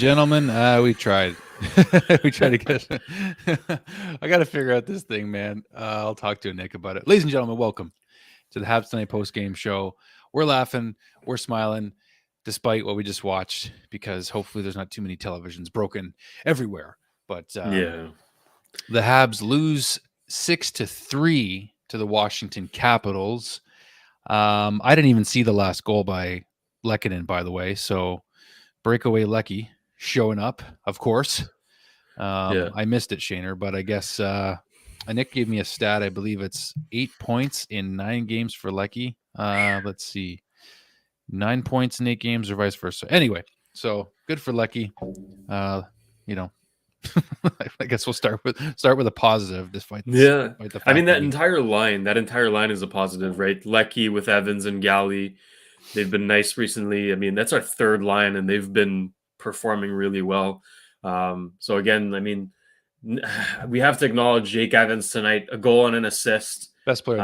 gentlemen, we tried. We tried to get. I got to figure out this thing, man. I'll talk to Nick about it. Ladies and gentlemen, welcome to the Habs Tonight post-game show. We're laughing, we're smiling, despite what we just watched, because hopefully there's not too many televisions broken everywhere. But Yeah. the Habs lose 6-3 to the Washington Capitals. I didn't even see the last goal by Lehkonen, by the way. So breakaway Lecky showing up, of course. I missed it, Shaner, but I guess Nick gave me a stat. I believe it's 8 points in 9 games for Lecky. Let's see, 9 points in 8 games, or vice versa. Anyway, so good for Lecky. You know, I guess we'll start with a positive, despite the fact I mean, that entire line is a positive, right? Lecky with Evans and Galley, they've been nice recently. I mean, that's our third line, and they've been performing really well. So again, I mean, we have to acknowledge Jake Evans tonight, a goal and an assist. Best player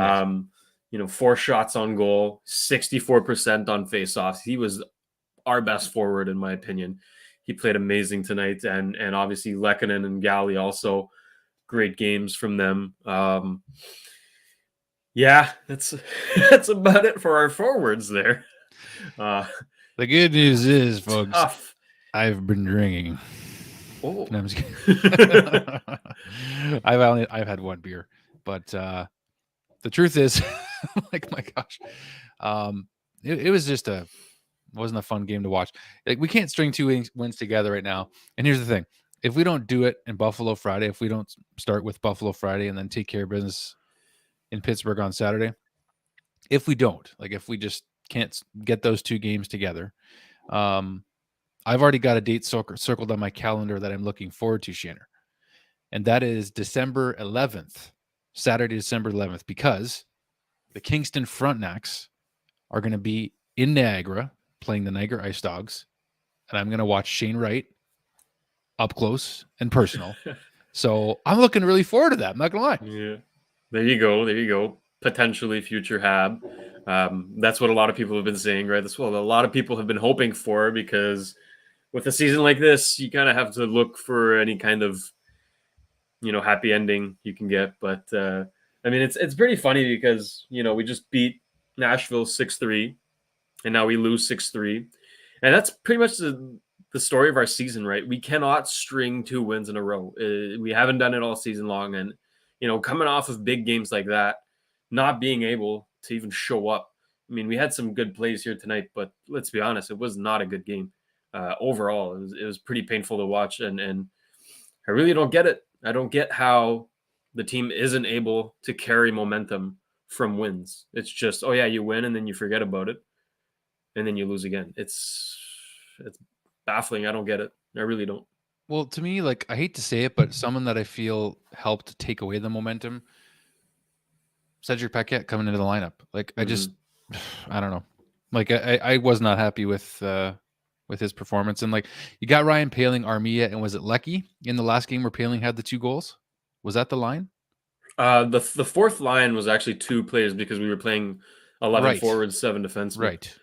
in the 4 shots on goal, 64% on faceoffs. He was our best forward, in my opinion. He played amazing tonight, and obviously Lehkonen and Galley also great games from them. That's that's about it for our forwards there. The good news is, folks, tough. I've been drinking. Oh, no, I'm just kidding. I've had one beer, but the truth is, like, my gosh, it was just wasn't a fun game to watch. Like, we can't string 2 wins together right now. And here's the thing: if we don't do it in Buffalo Friday, if we don't start with Buffalo Friday and then take care of business in Pittsburgh on Saturday, if we just can't get those 2 games together, I've already got a date circled on my calendar that I'm looking forward to, Shanner. And that is December 11th, Saturday, December 11th, because the Kingston Frontenacs are going to be in Niagara playing the Niagara Ice Dogs. And I'm going to watch Shane Wright up close and personal. So I'm looking really forward to that. I'm not going to lie. Yeah. There you go. Potentially future Hab. That's what a lot of people have been saying, right? That's what a lot of people have been hoping for, because with a season like this, you kind of have to look for any kind of, happy ending you can get. But I mean, it's pretty funny because, we just beat Nashville 6-3, and now we lose 6-3. And that's pretty much the story of our season, right? We cannot string 2 wins in a row. We haven't done it all season long. And, coming off of big games like that, not being able to even show up. I mean, we had some good plays here tonight, but let's be honest, it was not a good game. Overall, it was pretty painful to watch. And I really don't get it. I don't get how the team isn't able to carry momentum from wins. It's just, oh yeah, you win and then you forget about it, and then you lose again. It's baffling. I don't get it. I really don't. Well, to me, like, I hate to say it, but someone that I feel helped take away the momentum, Cedric Paquette coming into the lineup. Like, I just, I don't know. Like, I was not happy with his performance. And, like, you got Ryan Poehling, Armia, and was it Lecky in the last game where Poehling had the 2 goals? Was that the line? The fourth line was actually 2 players because we were playing 11 forwards, 7 defensemen. Right.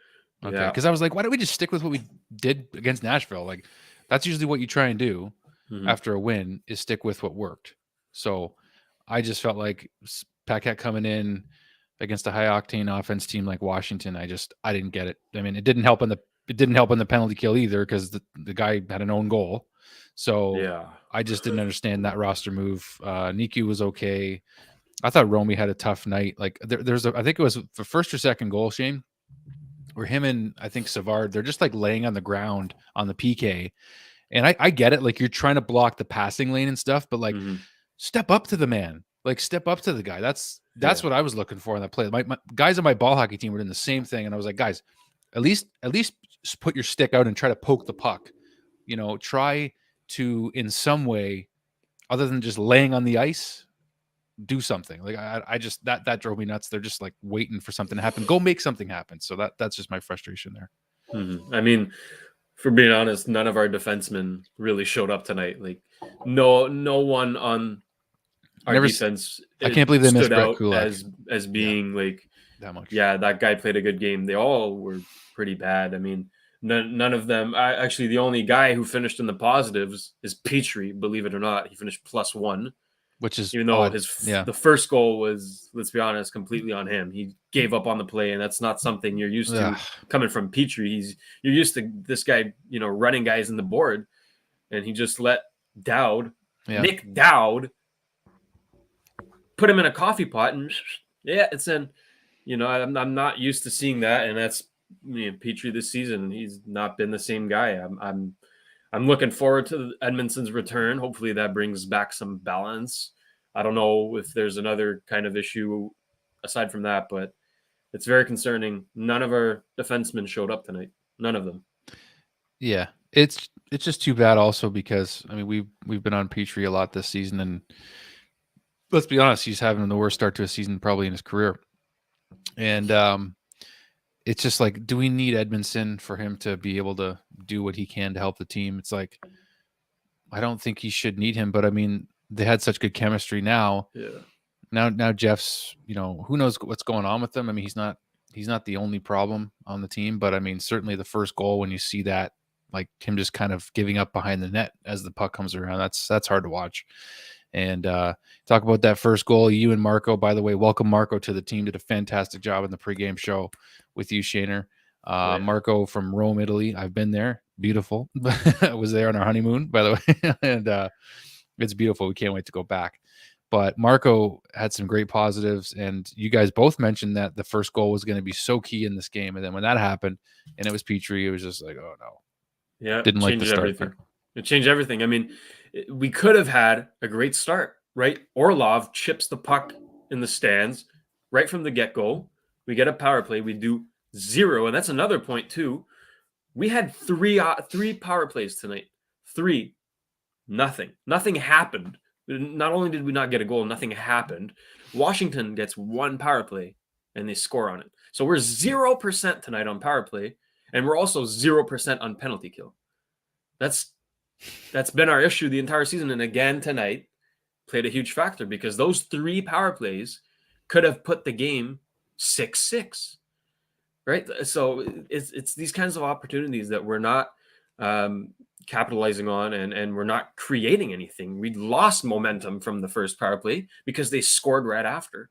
Okay. Because I was like, why don't we just stick with what we did against Nashville? Like, that's usually what you try and do after a win, is stick with what worked. So I just felt like Paquette coming in against a high octane offense team like Washington, I didn't get it. I mean, it didn't help in the penalty kill either, because the guy had an own goal. So I just didn't understand that roster move. Niku was okay. I thought Romy had a tough night. Like, I think it was the first or second goal, Shane, where him and I think Savard, they're just like laying on the ground on the PK. And I get it. Like, you're trying to block the passing lane and stuff, but like, step up to the man. Like, step up to the guy. That's what I was looking for in that play. My guys on my ball hockey team were doing the same thing. And I was like, guys, at least put your stick out and try to poke the puck. Try to, in some way, other than just laying on the ice, do something. Like, I just, that drove me nuts. They're just like waiting for something to happen. Go make something happen. So that's just my frustration there. I mean, for being honest, none of our defensemen really showed up tonight. Like, no one on our defense. I can't believe they missed Brett out Kulak as being like that much. Yeah, that guy played a good game. They all were pretty bad. I mean, None of them. Actually, the only guy who finished in the positives is Petrie. Believe it or not, he finished +1, which is even though odd. Yeah. the first goal was, let's be honest, completely on him. He gave up on the play, and that's not something you're used to coming from Petrie. You're used to this guy, running guys in the board, and he just let Nick Dowd, put him in a coffee pot, and it's in. I'm not used to seeing that, and that's Petrie this season. He's not been the same guy. I'm looking forward to Edmonton's return. Hopefully that brings back some balance. I don't know if there's another kind of issue aside from that, but it's very concerning. None of our defensemen showed up tonight. None of them. Yeah, it's just too bad also because we've been on Petrie a lot this season, and let's be honest, he's having the worst start to a season probably in his career. And it's just like, do we need Edmondson for him to be able to do what he can to help the team? It's like, I don't think he should need him, but they had such good chemistry now. Yeah. Now Jeff's, who knows what's going on with him. He's not the only problem on the team, but certainly the first goal, when you see that, like him just kind of giving up behind the net as the puck comes around, that's hard to watch. And talk about that first goal. You and Marco, by the way, welcome Marco to the team. Did a fantastic job in the pregame show with you, Shaner. Marco from Rome, Italy. I've been there. Beautiful. I was there on our honeymoon, by the way. And it's beautiful. We can't wait to go back. But Marco had some great positives. And you guys both mentioned that the first goal was going to be so key in this game. And then when that happened and it was Petrie, it was just like, oh, no. Yeah, didn't like the start. Everything. It changed everything. We could have had a great start, right? Orlov chips the puck in the stands right from the get-go. We get a power play. We do 0, and that's another point too. We had three power plays tonight. 3. Nothing happened. Not only did we not get a goal, nothing happened. Washington gets 1 power play, and they score on it. So we're 0% tonight on power play, and we're also 0% on penalty kill. That's been our issue the entire season, and again tonight played a huge factor because those 3 power plays could have put the game 6-6, right? So it's these kinds of opportunities that we're not capitalizing on, and we're not creating anything. We lost momentum from the first power play because they scored right after.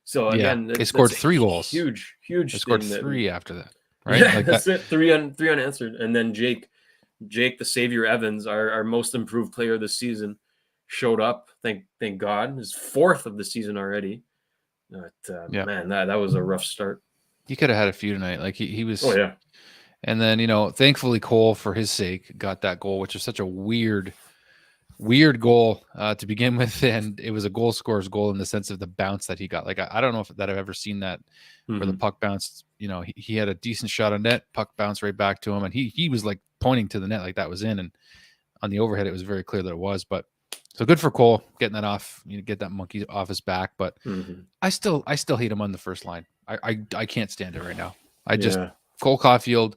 So again, they scored 3 goals. Huge. They scored 3 after that, right? Yeah, that's it. 3 unanswered, and then Jake the Savior Evans, our most improved player this season, showed up. Thank God, his 4th of the season already. But man, that was a rough start. He could have had a few tonight. Like he was. Oh yeah. And then thankfully Cole, for his sake, got that goal, which is such a weird goal to begin with, and it was a goal scorer's goal in the sense of the bounce that he got. Like I don't know that I've ever seen that where the puck bounced. He had a decent shot on net, puck bounced right back to him, and he was like pointing to the net like that was in, and on the overhead it was very clear that it was. But so good for Cole getting that off, get that monkey off his back. But I still hate him on the first line. I can't stand it right now. Cole Caulfield,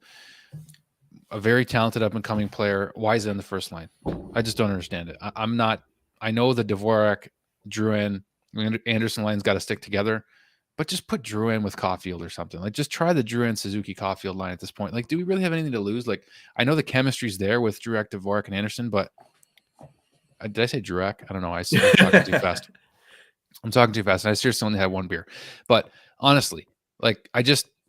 a very talented up and coming player. Why is he on the first line? I just don't understand it. I know the Dvorak, Drouin, Anderson line's got to stick together, but just put Drouin with Caulfield or something. Like, just try the Drouin Suzuki Caulfield line at this point. Like, do we really have anything to lose? Like, I know the chemistry's there with Dvorak, Dvorak, and Anderson, but did I say Dvorak? I don't know. I'm talking too fast. I'm talking too fast, and I seriously only had 1 beer. But honestly, like,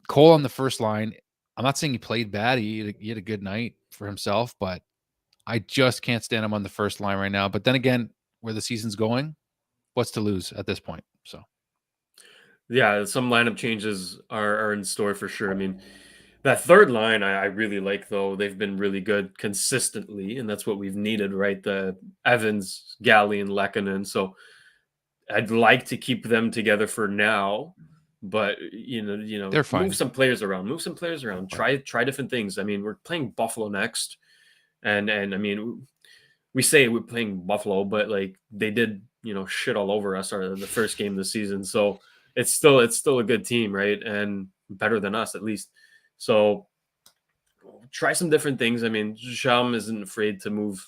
Cole on the first line, I'm not saying he played bad. He had a good night for himself, but I just can't stand him on the first line right now. But then again, where the season's going, what's to lose at this point? So, yeah, some lineup changes are in store for sure. That third line I really like, though. They've been really good consistently, and that's what we've needed, right? The Evans, Galley, and Lehkonen. So I'd like to keep them together for now. But they're fine. Move some players around. Try different things. We're playing Buffalo next, and we say we're playing Buffalo, but like they did, shit all over us the first game of the season. So it's still a good team, right? And better than us at least. So try some different things. Sham isn't afraid to move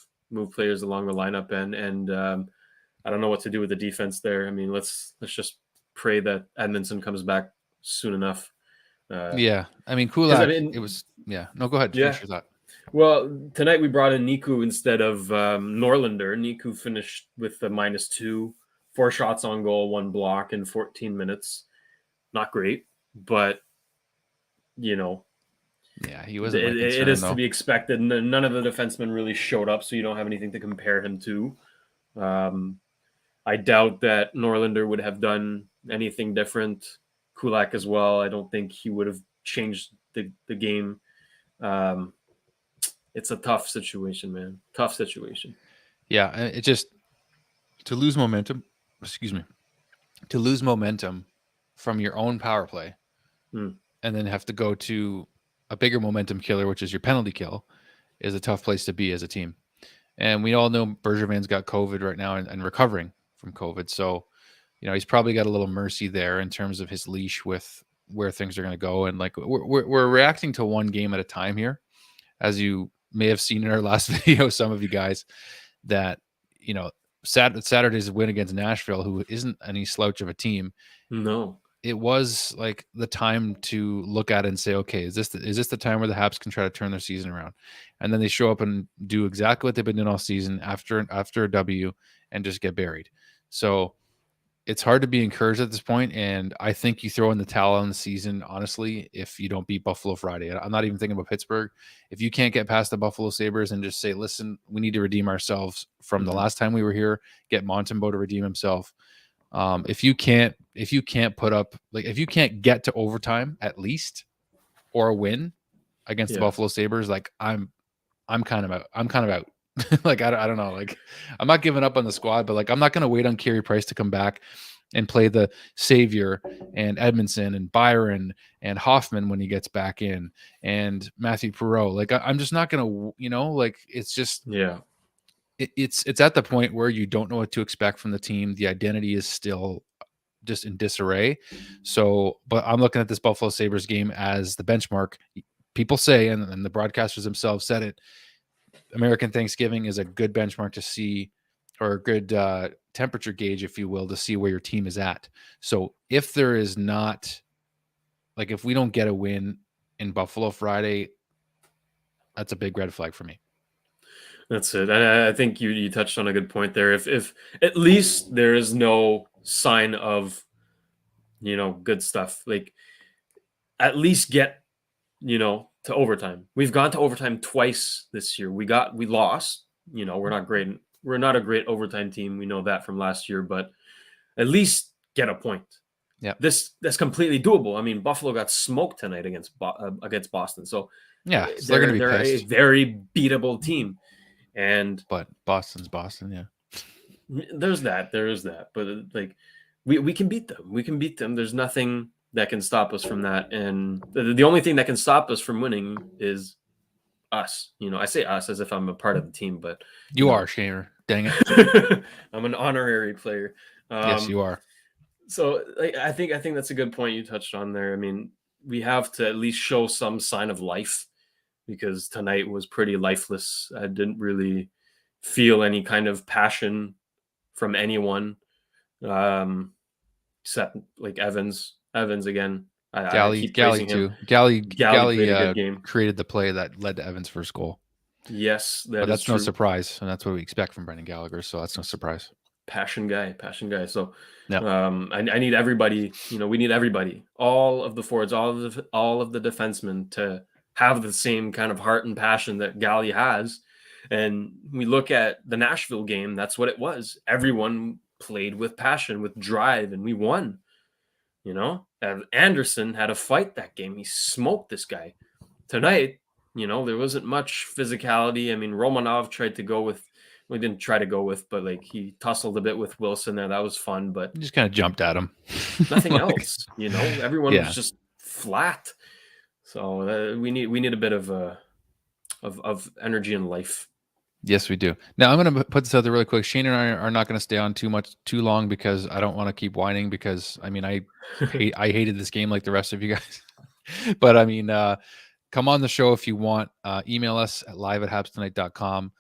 players along the lineup, and I don't know what to do with the defense there. Let's just pray that Edmondson comes back soon enough. Yeah, I mean Because I Kulak. mean, It was No, go ahead. yeah. Finish your thought. Well, tonight we brought in Niku instead of Norlander. Niku finished with the -2, 4 shots on goal, 1 block in 14 minutes. Not great, but Yeah, he wasn't my concern it is to though. be expected. None of the defensemen really showed up, so you don't have anything to compare him to. I doubt that Norlander would have done anything different. Kulak as well. I don't think he would have changed the game. It's a tough situation, man. Tough situation. Yeah, it just to lose momentum. Excuse me. To lose momentum from your own power play, and then have to go to a bigger momentum killer, which is your penalty kill, is a tough place to be as a team. And we all know Bergevin's got COVID right now and recovering from COVID. So, he's probably got a little mercy there in terms of his leash with where things are going to go. And like we're reacting to one game at a time here, as you may have seen in our last video, some of you guys, that, Saturday's win against Nashville, who isn't any slouch of a team. No. It was like the time to look at it and say, okay, is this the time where the Habs can try to turn their season around? And then they show up and do exactly what they've been doing all season after a W and just get buried. So it's hard to be encouraged at this point, and I think you throw in the towel on the season, honestly, if you don't beat Buffalo Friday. I'm not even thinking about Pittsburgh. If you can't get past the Buffalo Sabres and just say, listen, we need to redeem ourselves from the last time we were here, get Montembeault to redeem himself. If you can't put up, like, if you can't get to overtime at least or a win against the Buffalo Sabres, like I'm kind of out. Like, I don't know. Like, I'm not giving up on the squad, but like, I'm not going to wait on Carey Price to come back and play the savior and Edmondson and Byron and Hoffman when he gets back in and Matthew Perreault. Like, I'm just not going to, like, it's just, it's at the point where you don't know what to expect from the team. The identity is still just in disarray. So, but I'm looking at this Buffalo Sabres game as the benchmark. People say, and the broadcasters themselves said it, American Thanksgiving is a good benchmark to see, or a good temperature gauge, if you will, to see where your team is at. So if there is not, like, if we don't get a win in Buffalo Friday, that's a big red flag for me. That's it. I think you touched on a good point there. If at least there is no sign of, good stuff, like at least get, to overtime. We've gone to overtime twice this year. We lost. We're not great. We're not a great overtime team. We know that from last year, but at least get a point. Yeah, that's completely doable. I mean, Buffalo got smoked tonight against Boston, so yeah, so they're going to be pissed. a very beatable team. But Boston's Boston, yeah. There's that, but like we can beat them. We can beat them. There's nothing that can stop us from that. And the only thing that can stop us from winning is us. I say us as if I'm a part of the team, but you are, Shaner. Dang it. I'm an honorary player. Yes, you are. So I think that's a good point you touched on there. I mean, we have to at least show some sign of life, because tonight was pretty lifeless. I didn't really feel any kind of passion from anyone, except like Evans again. Galley too. Galley played a good game. Created the play that led to Evans' first goal. Yes, but that's no surprise, and that's what we expect from Brendan Gallagher. So that's no surprise. Passion guy. So I need everybody. We need everybody, all of the forwards, all of the defensemen, to have the same kind of heart and passion that Galley has. And we look at the Nashville game, that's what it was. Everyone played with passion, with drive, and we won. And Anderson had a fight that game. He smoked this guy. Tonight, there wasn't much physicality. I mean, Romanov tried to go with, we didn't try to go with, but like he tussled a bit with Wilson there. That was fun, but he just kind of jumped at him. Nothing else. Everyone was just flat. So we need a bit of energy and life. Yes, we do. Now, I'm going to put this out there really quick. Shane and I are not going to stay on too long, because I don't want to keep whining, because I mean, I hated this game like the rest of you guys. But I mean, come on the show if you want. Email us at live@habstonight.com.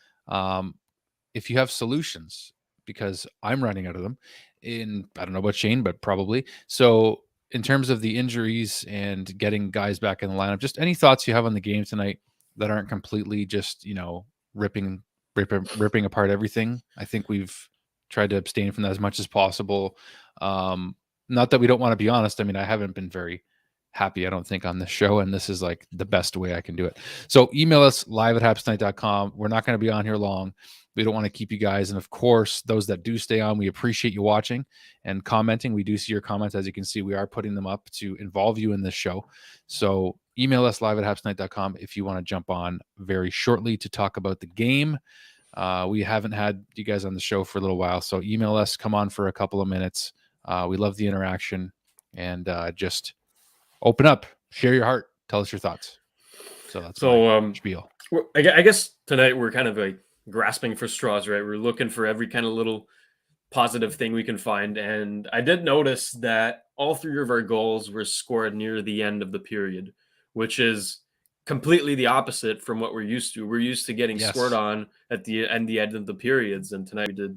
If you have solutions, because I'm running out of them. I don't know about Shane, but probably. So in terms of the injuries and getting guys back in the lineup, just any thoughts you have on the game tonight that aren't completely just, ripping apart everything. I think we've tried to abstain from that as much as possible. Not that we don't want to be honest. I mean, I haven't been very happy, I don't think, on this show, and this is like the best way I can do it. So email us live@habstonight.com. We're not going to be on here long. We don't want to keep you guys. And of course, those that do stay on, we appreciate you watching and commenting. We do see your comments. As you can see, we are putting them up to involve you in this show. So email us live@habstonight.com if you want to jump on very shortly to talk about the game. We haven't had you guys on the show for a little while, so email us, come on for a couple of minutes. We love the interaction, and just open up, share your heart, tell us your thoughts. So that's my spiel. I guess tonight we're kind of like grasping for straws, right? We're looking for every kind of little positive thing we can find. And I did notice that all 3 of our goals were scored near the end of the period, which is completely the opposite from what we're used to. We're used to getting scored on at the end of the periods. And tonight we did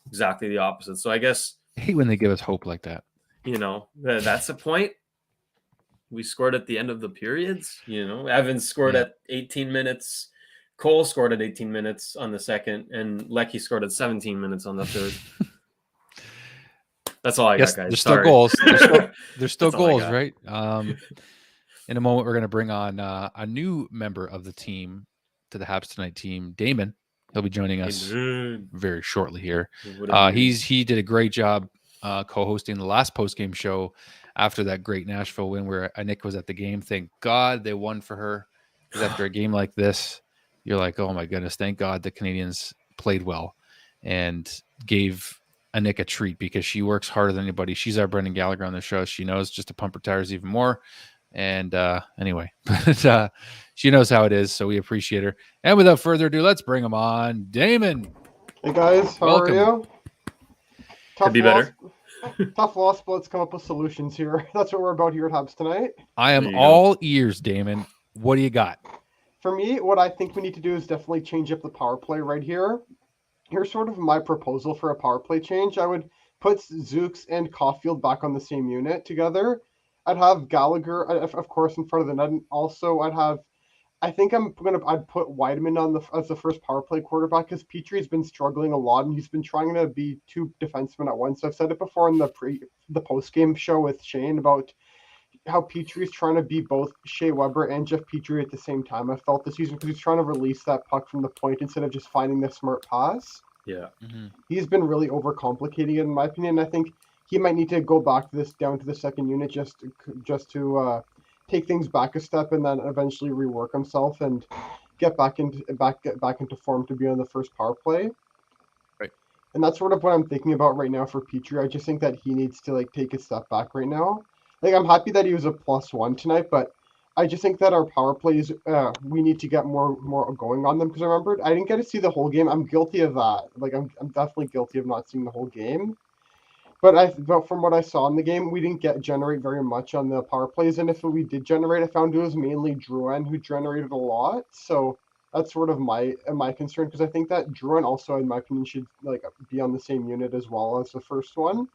exactly the opposite. So I guess I hate when they give us hope like that. That's the point. We scored at the end of the periods. Evans scored at 18 minutes. Cole scored at 18 minutes on the second, and Lecky scored at 17 minutes on the third. That's all I got, guys. There's still goals. There's still goals, right? In a moment, we're going to bring on a new member of the team to the Habs Tonight team, Damen. He'll be joining us very shortly here. He did a great job co-hosting the last post-game show after that great Nashville win where Nick was at the game. Thank God they won for her, because after a game like this, you're like, oh my goodness, thank God the Canadiens played well and gave Nick a treat, because she works harder than anybody. She's our Brendan Gallagher on the show. She knows just to pump her tires even more. And anyway, but she knows how it is, so we appreciate her. And without further ado, let's bring him on. Damen. Hey guys, how are you? Could be better. Tough loss, but let's come up with solutions here. That's what we're about here at Habs Tonight. I am all ears, Damen. What do you got? For me, what I think we need to do is definitely change up the power play right here. Here's sort of my proposal for a power play change. I would put Zooks and Caulfield back on the same unit together. I'd have Gallagher, of course, in front of the net. And also, I'd put Wideman as the first power play quarterback, because Petrie's been struggling a lot, and he's been trying to be 2 defensemen at once. I've said it before in the post game show with Shane about how Petrie's trying to be both Shea Weber and Jeff Petrie at the same time. I felt this season, because he's trying to release that puck from the point instead of just finding the smart pass. Yeah, He's been really overcomplicating it, in my opinion. I think he might need to go back to down to the second unit just to take things back a step, and then eventually rework himself and get back into form to be on the first power play. Right. And that's sort of what I'm thinking about right now for Petrie. I just think that he needs to take a step back right now. I'm happy that he was a +1 tonight, but I just think that our power plays, we need to get more going on them, because remember, I didn't get to see the whole game. I'm guilty of that. I'm definitely guilty of not seeing the whole game. But from what I saw in the game, we didn't generate very much on the power plays, and if we did generate, I found it was mainly Drouin who generated a lot. So that's sort of my concern, because I think that Drouin also, in my opinion, should be on the same unit as well as the first one.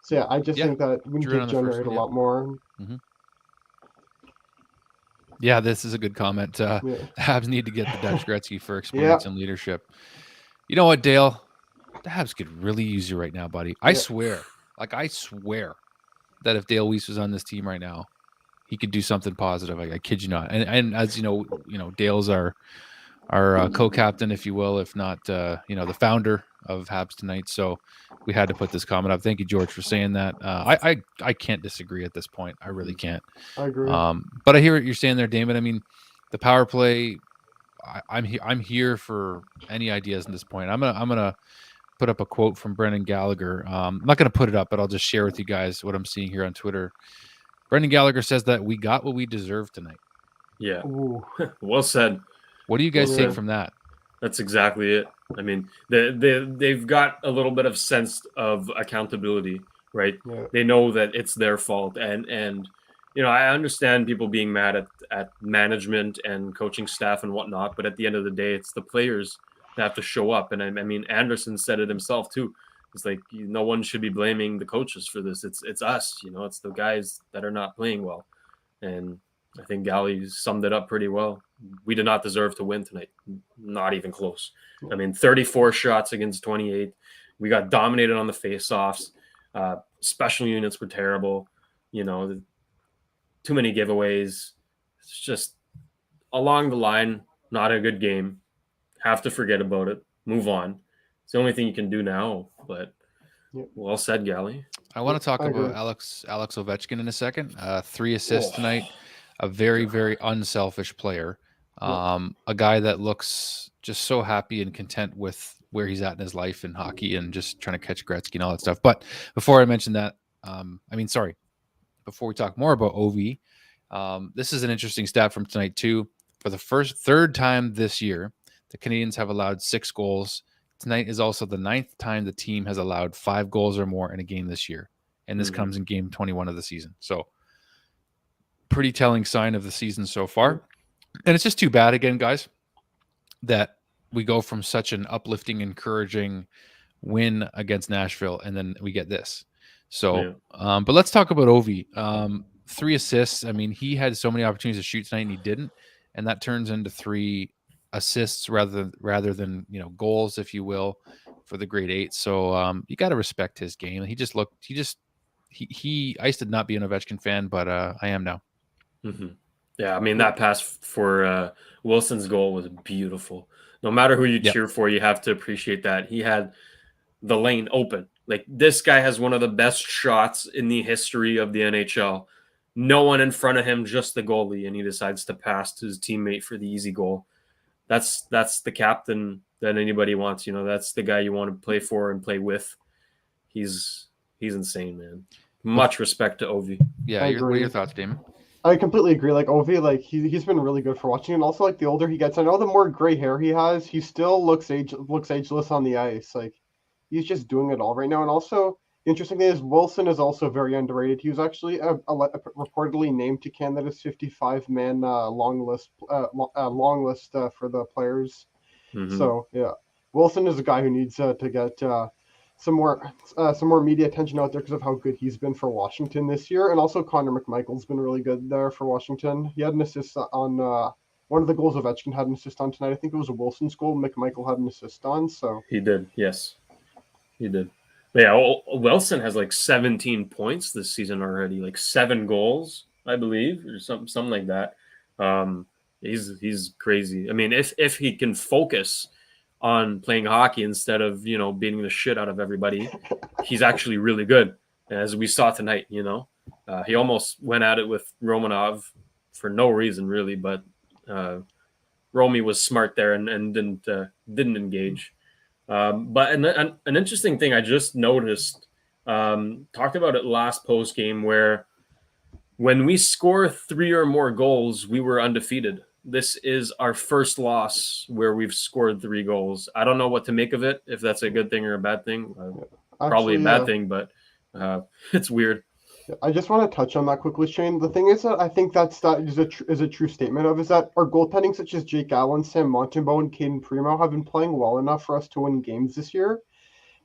So yeah, I just think that we need to generate a lot more. Mm-hmm. Yeah, this is a good comment. Habs need to get the Dutch Gretzky for experience and leadership. You know what, Dale? The Habs could really use you right now, buddy. I swear that if Dale Weiss was on this team right now, he could do something positive. I kid you not. And as you know, Dale's our co-captain, if you will, if not, the founder of Habs Tonight. So we had to put this comment up. Thank you, George, for saying that. I can't disagree at this point. I really can't. I agree. But I hear what you're saying there, Damon. I mean, the power play. I'm here for any ideas at this point. I'm gonna put up a quote from Brendan Gallagher. I'm not gonna put it up, but I'll just share with you guys what I'm seeing here on Twitter. Brendan Gallagher says that we got what we deserve tonight. Yeah. Well said. What do you guys take from that? That's exactly it. I mean, they've got a little bit of sense of accountability, right? Yeah. They know that it's their fault, and I understand people being mad at management and coaching staff and whatnot, but at the end of the day, it's the players that have to show up. And I mean, Anderson said it himself too. It's like no one should be blaming the coaches for this. It's us, it's the guys that are not playing well. And I think Gally summed it up pretty well. We did not deserve to win tonight. Not even close. I mean, 34 shots against 28. We got dominated on the faceoffs. Special units were terrible. Too many giveaways. It's just along the line, not a good game. Have to forget about it. Move on. It's the only thing you can do now. But well said, Gally. I want to talk about Alex Ovechkin in a second. 3 assists tonight. A very, very unselfish player. A guy that looks just so happy and content with where he's at in his life in hockey and just trying to catch Gretzky and all that stuff. But before I mention that, before we talk more about Ovi, this is an interesting stat from tonight too. For the third time this year, the Canadiens have allowed 6 goals. Tonight is also the 9th time the team has allowed 5 goals or more in a game this year. And this comes in game 21 of the season. So pretty telling sign of the season so far. And it's just too bad again, guys, that we go from such an uplifting, encouraging win against Nashville, and then we get this. So, but let's talk about Ovi. 3 assists. I mean, he had so many opportunities to shoot tonight, and he didn't, and that turns into 3 assists rather than goals, if you will, for the grade 8. So you got to respect his game. I used to not be an Ovechkin fan, but I am now. Mm-hmm. Yeah, I mean, that pass for Wilson's goal was beautiful. No matter who you cheer for, you have to appreciate that. He had the lane open. Like, this guy has one of the best shots in the history of the NHL. No one in front of him, just the goalie, and he decides to pass to his teammate for the easy goal. That's the captain that anybody wants. That's the guy you want to play for and play with. He's insane, man. Much respect to Ovi. Yeah, what are your thoughts, Damon? I completely agree. Like, Ovi, like he's been really good for watching, and also like the older he gets, I know the more gray hair he has, he still looks ageless on the ice. Like, he's just doing it all right now. And also, the interesting thing is Wilson is also very underrated. He was actually reportedly named to Canada's 55-man long list for the players. Mm-hmm. So yeah, Wilson is a guy who needs to get some more media attention out there because of how good he's been for Washington this year. And also Connor McMichael's been really good there for Washington. He had an assist on one of the goals Ovechkin had an assist on tonight. I think it was a Wilson's goal McMichael had an assist on. So he did, yes. He did. But yeah, Wilson has like 17 points this season already, like 7 goals, I believe, or something like that. He's crazy. I mean, if he can focus on playing hockey instead of beating the shit out of everybody, he's actually really good, as we saw tonight. He almost went at it with Romanov for no reason really, but Romy was smart there and didn't engage. But an interesting thing I just noticed, talked about it last post game, where when we score 3 or more goals, we were undefeated. This is our first loss where we've scored 3 goals. I don't know what to make of it, if that's a good thing or a bad thing. Probably a bad thing, but it's weird. I just want to touch on that quickly, Shane. The thing is that I think that is a true statement of is that our goaltending, such as Jake Allen, Sam Montembeault, and Caden Primo, have been playing well enough for us to win games this year.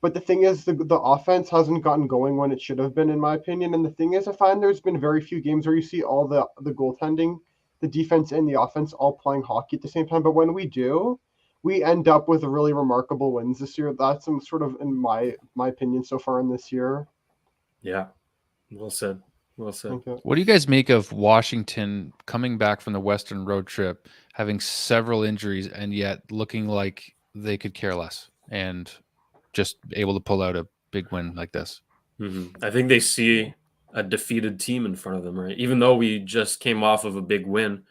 But the thing is, the offense hasn't gotten going when it should have been, in my opinion. And the thing is, I find there's been very few games where you see all the goaltending, the defense, and the offense all playing hockey at the same time. But when we do, we end up with really remarkable wins this year. That's some sort of, in my opinion, so far in this year. Yeah. Well said. Well said. Okay. What do you guys make of Washington coming back from the Western road trip, having several injuries, and yet looking like they could care less and just able to pull out a big win like this? Mm-hmm. I think they see a defeated team in front of them, right? Even though we just came off of a big win,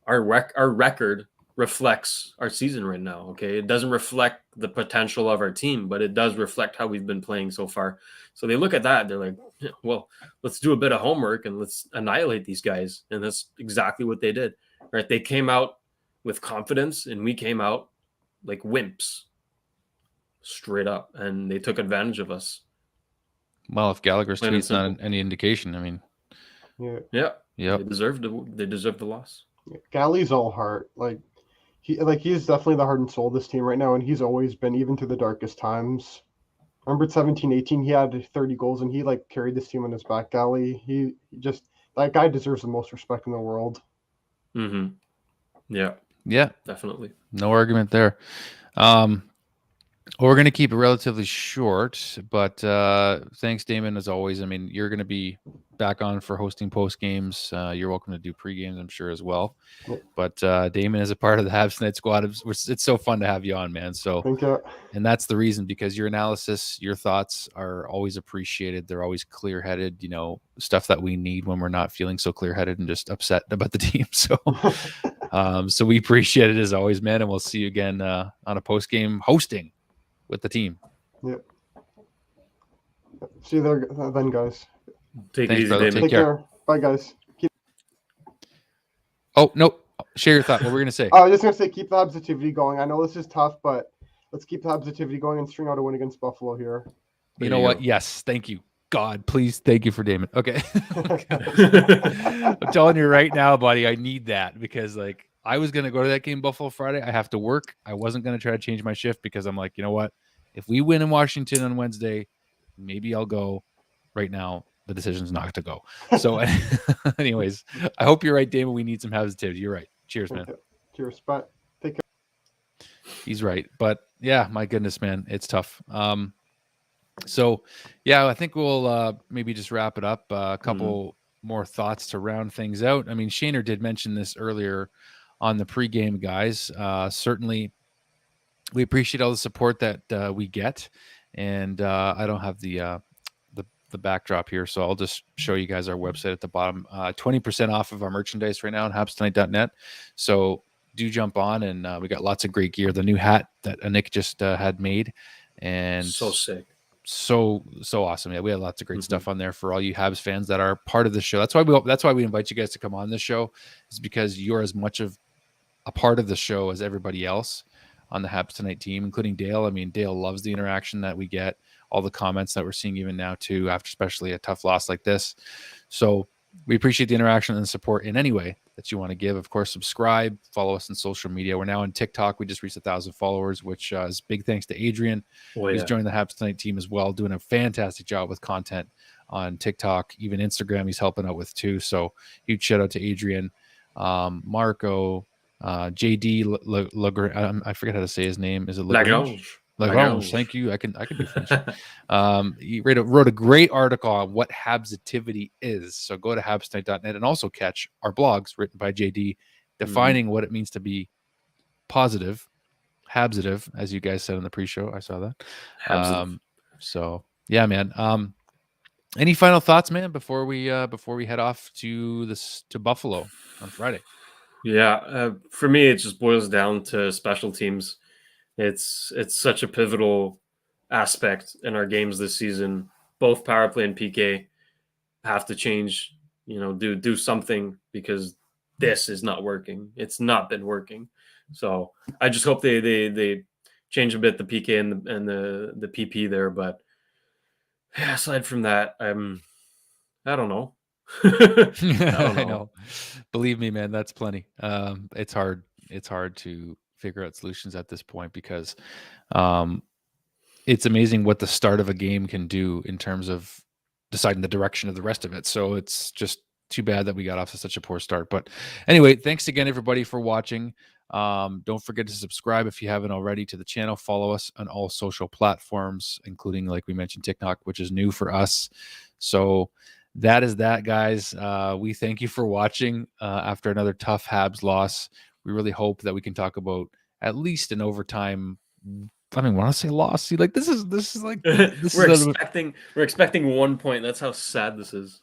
our record reflects our season right now. Okay, it doesn't reflect the potential of our team, but it does reflect how we've been playing so far. So they look at that, they're like, well, let's do a bit of homework and let's annihilate these guys. And that's exactly what they did, right? They came out with confidence and we came out like wimps, straight up, and they took advantage of us. Well, if Gallagher's tweet's not any indication, I mean, yeah, they deserved the loss. Gally's all heart. He's definitely the heart and soul of this team right now, and he's always been, even through the darkest times. Remember 17-18, he had 30 goals and he like carried this team on his back galley. He just, that guy deserves the most respect in the world. Mm-hmm. Yeah. Yeah. Definitely. No argument there. Well, we're going to keep it relatively short, but thanks, Damon, as always. I mean, you're going to be back on for hosting post games. You're welcome to do pre games, I'm sure, as well. Yep. But Damon is a part of the Habs Night squad. It's so fun to have you on, man. So, Thank you. and that's the reason, because your analysis, your thoughts are always appreciated. They're always clear headed, stuff that we need when we're not feeling so clear headed and just upset about the team. So, so we appreciate it as always, man. And we'll see you again on a post game hosting with the team. Yep. See you there then, guys. Take it easy, David. Take care. Bye, guys. Oh, no. Share your thought. What were we going to say? I was just going to say, keep the Habs going. I know this is tough, but let's keep the Habs going and string out a win against Buffalo here. You know what? Yes. Thank you. God, please. Thank you for Damon. Okay. I'm telling you right now, buddy, I need that because, I was going to go to that game Buffalo Friday. I have to work. I wasn't going to try to change my shift because I'm like, you know what? If we win in Washington on Wednesday, maybe I'll go. Right now, the decision's not to go. So, anyways, I hope you're right, Damon. We need some positivity. You're right. Cheers, man. Cheers. Bye. Take care. He's right. But yeah, my goodness, man, it's tough. So yeah, I think we'll maybe just wrap it up. A couple more thoughts to round things out. I mean, Shaner did mention this earlier on the pregame, guys. Certainly, we appreciate all the support that we get. And I don't have the backdrop here, so I'll just show you guys our website at the bottom. 20% off of our merchandise right now on habstonight.net. So do jump on, and we got lots of great gear. The new hat that Nick just had made, and so sick, so awesome. Yeah, we have lots of great stuff on there for all you Habs fans that are part of the show. That's why we invite you guys to come on this show, is because you're as much of a part of the show as everybody else on the Habs Tonight team, including Dale. I mean, Dale loves the interaction that we get, all the comments that we're seeing even now too, after especially a tough loss like this. So we appreciate the interaction and the support in any way that you want to give. Of course, subscribe, follow us on social media. We're now on TikTok. We just reached 1,000 followers, which is big thanks to Adrian, who's joined the Habs Tonight team as well, doing a fantastic job with content on TikTok, even Instagram. He's helping out with too. So huge shout out to Adrian, Marco, JD. I forget how to say his name. Is it Lagrange? Lagrange. Thank you. I can do French. He wrote a great article on what Habsitivity is. So go to habstonight.net and also catch our blogs written by JD defining what it means to be positive, habsitive, as you guys said in the pre-show. I saw that. So yeah, man. Any final thoughts, man, before we head off to Buffalo on Friday? Yeah, for me, it just boils down to special teams. It's such a pivotal aspect in our games this season. Both power play and PK have to change, do something, because this is not working. It's not been working. So I just hope they change a bit the PK and the PP there. But yeah, aside from that, I don't know. I know. Believe me, man, that's plenty. It's hard to figure out solutions at this point, because it's amazing what the start of a game can do in terms of deciding the direction of the rest of it. So it's just too bad that we got off to such a poor start. But anyway, thanks again, everybody, for watching. Don't forget to subscribe if you haven't already to the channel. Follow us on all social platforms, including, like we mentioned, TikTok, which is new for us. So that is that, guys. We thank you for watching after another tough Habs loss. We really hope that we can talk about at least an overtime. I mean, when I say loss, see, like this is like we're expecting 1 point. That's how sad this is.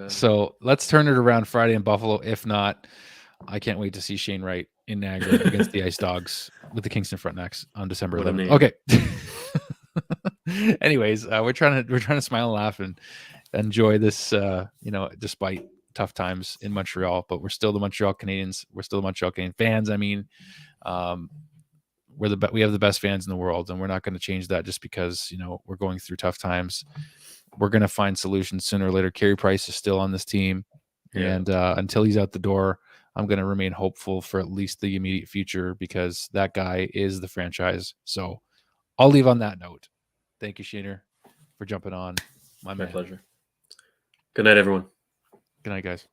So let's turn it around Friday in Buffalo. If not, I can't wait to see Shane Wright in Niagara against the Ice Dogs with the Kingston Frontenacs on December 11th. Okay. Anyways, we're trying to smile and laugh and enjoy this, despite tough times in Montreal, but we're still the Montreal Canadiens. We're still the Montreal Canadiens fans. I mean, we have the best fans in the world, and we're not going to change that just because, we're going through tough times. We're going to find solutions sooner or later. Carey Price is still on this team. Yeah. And until he's out the door, I'm going to remain hopeful for at least the immediate future, because that guy is the franchise. So I'll leave on that note. Thank you, Sheener, for jumping on. My My man. pleasure. Good night, everyone. Good night, guys.